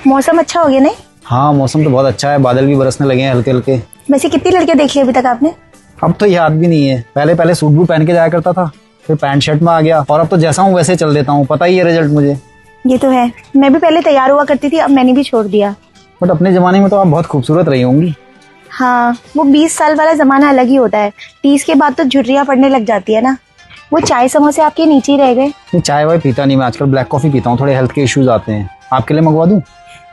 मौसम अच्छा हो गया नहीं? हाँ मौसम तो बहुत अच्छा है, बादल भी बरसने लगे हैं हल्के हल्के। वैसे कितनी लड़कियां देखी अभी तक आपने? अब तो याद भी नहीं है, पहले पहले सूट बूट पहन के जाया करता था, फिर पैंट शर्ट में आ गया, और अब तो जैसा हूँ वैसे चल देता हूँ, पता ही है रिजल्ट मुझे। ये तो है, मैं भी पहले तैयार हुआ करती थी, अब मैंने भी छोड़ दिया। बट अपने जमाने में तो आप बहुत खूबसूरत रही होंगी। हाँ, वो 20 साल वाला जमाना अलग ही होता है। 30 के बाद तो झुर्रियाँ पड़ने लग जाती है ना। वो चाय समोसे आपके नीचे ही रह गए। नहीं चाय वाय पीता नहीं मैं, आजकल ब्लैक कॉफी पीता हूँ, थोड़े हेल्थ के इश्यूज आते हैं। आपके लिए मंगवा दूँ?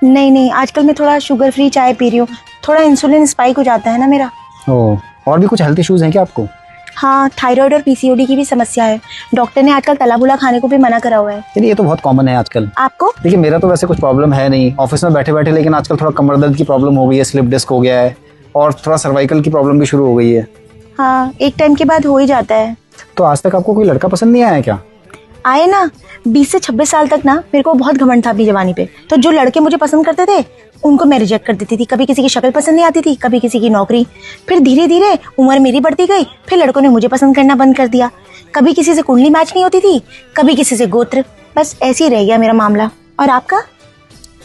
नहीं नहीं, आजकल मैं थोड़ा शुगर फ्री चाय पी रही हूँ, थोड़ा इंसुलिन स्पाइक हो जाता है ना मेरा। ओह, और भी कुछ हेल्थ इश्यूज हैं क्या आपको? हाँ, थायराइड और पीसीओडी की भी समस्या है। डॉक्टर ने आजकल तला भुना खाने को भी मना करा हुआ है। ये तो बहुत कॉमन है आजकल। आपको? देखिए मेरा तो वैसे कुछ प्रॉब्लम है नहीं ऑफिस में बैठे बैठे, लेकिन आजकल थोड़ा कमर दर्द की प्रॉब्लम हो गई है, स्लिप डिस्क हो गया है, और थोड़ा सर्वाइकल की प्रॉब्लम भी शुरू हो गई है। हाँ, एक टाइम के बाद हो ही जाता है। तो आज तक आपको कोई लड़का पसंद नहीं आया क्या? आए ना, 20 से 26 साल तक ना मेरे को बहुत घमंड था अपनी जवानी पे। तो जो लड़के मुझे पसंद करते थे उनको मैं रिजेक्ट कर देती थी। कभी किसी की शक्ल पसंद नहीं आती थी, कभी किसी की नौकरी। फिर धीरे धीरे उम्र मेरी बढ़ती गई, फिर लड़कों ने मुझे पसंद करना बंद कर दिया। कभी किसी से कुंडली मैच नहीं होती थी, कभी किसी से गोत्र। बस ऐसे ही रह गया मेरा मामला। और आपका?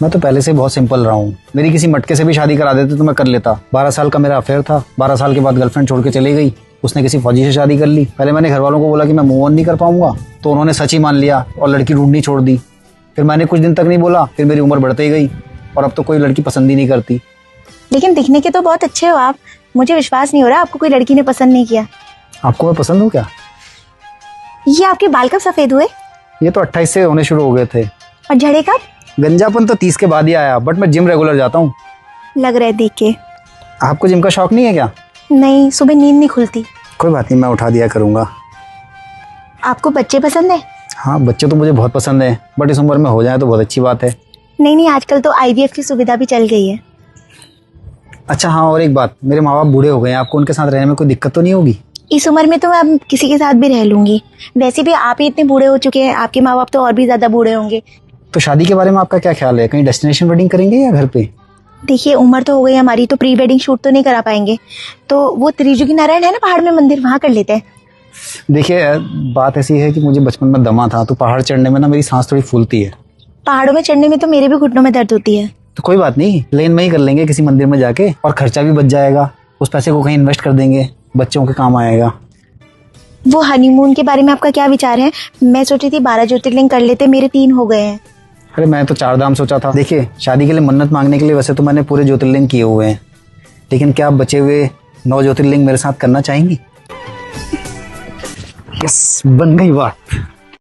मैं तो पहले से बहुत सिंपल रहा हूँ, मेरी किसी मटके से भी शादी करा देते तो मैं कर लेता। 12 साल का मेरा अफेयर था, 12 साल के बाद गर्लफ्रेंड छोड़ के चली गई, उसने किसी फौजी से शादी कर ली। पहले मैंने घर वालों को बोला कि मैं मूव ऑन नहीं कर पाऊंगा, तो उन्होंने सच ही मान लिया और लड़की ढूंढनी छोड़ दी। फिर मैंने कुछ दिन तक नहीं बोला, फिर मेरी उम्र बढ़ते ही गई और अब तो कोई लड़की पसंद ही नहीं करती। लेकिन दिखने के तो बहुत अच्छे हो आप। मुझे विश्वास नहीं हो रहा आपको कोई लड़की ने पसंद नहीं किया। आपको मैं पसंद हूँ क्या? ये आपके बाल कब सफेद हुए? ये तो 28 से होने शुरू हो गए थे। और झड़े कब? गंजापन तो 30 के बाद ही आया, बट मैं जिम रेगुलर जाता हूँ। लग रहा है देख के। आपको जिम का शौक नहीं है क्या? नहीं, सुबह नींद नहीं खुलती। कोई बात नहीं, मैं उठा दिया करूँगा। आपको बच्चे पसंद है? हाँ बच्चे तो मुझे बहुत पसंद है, बट इस उम्र में हो जाए तो बहुत अच्छी बात है। नहीं नहीं, आजकल तो आईवीएफ की सुविधा भी चल गई है। अच्छा हाँ, और एक बात, मेरे माँ बाप बूढ़े हो गए हैं, आपको उनके साथ रहने में कोई दिक्कत तो नहीं होगी? इस उम्र में तो मैं अब किसी के साथ भी रह लूंगी। वैसे भी आप ही इतने बूढ़े हो चुके हैं, आपके माँ बाप तो और भी ज्यादा बूढ़े होंगे। तो शादी के बारे में आपका क्या ख्याल है? कहीं डेस्टिनेशन वेडिंग करेंगे या घर पे? देखिए, उम्र तो हो गई हमारी, तो प्री वेडिंग शूट तो नहीं करा पाएंगे। तो वो त्रिजुगी नारायण है ना पहाड़ में मंदिर, वहां कर लेते हैं। देखिए बात ऐसी है कि मुझे बचपन में दमा था, तो पहाड़ चढ़ने में ना मेरी सांस थोड़ी फूलती है। पहाड़ों में चढ़ने में तो मेरे भी घुटनों में दर्द होती है। तो कोई बात नहीं, लेन में ही कर लेंगे किसी मंदिर में जाके, और खर्चा भी बच जाएगा। उस पैसे को कहीं इन्वेस्ट कर देंगे, बच्चों के काम आएगा। वो हनीमून के बारे में आपका क्या विचार है? मैं सोची थी 12 ज्योतिर्लिंग कर लेते, मेरे 3 हो गए हैं। अरे मैं तो 4 धाम सोचा था। देखिए शादी के लिए मन्नत मांगने के लिए वैसे तो मैंने पूरे ज्योतिर्लिंग किए हुए हैं, लेकिन क्या आप बचे हुए 9 ज्योतिर्लिंग मेरे साथ करना चाहेंगी? यस, बन गई बात।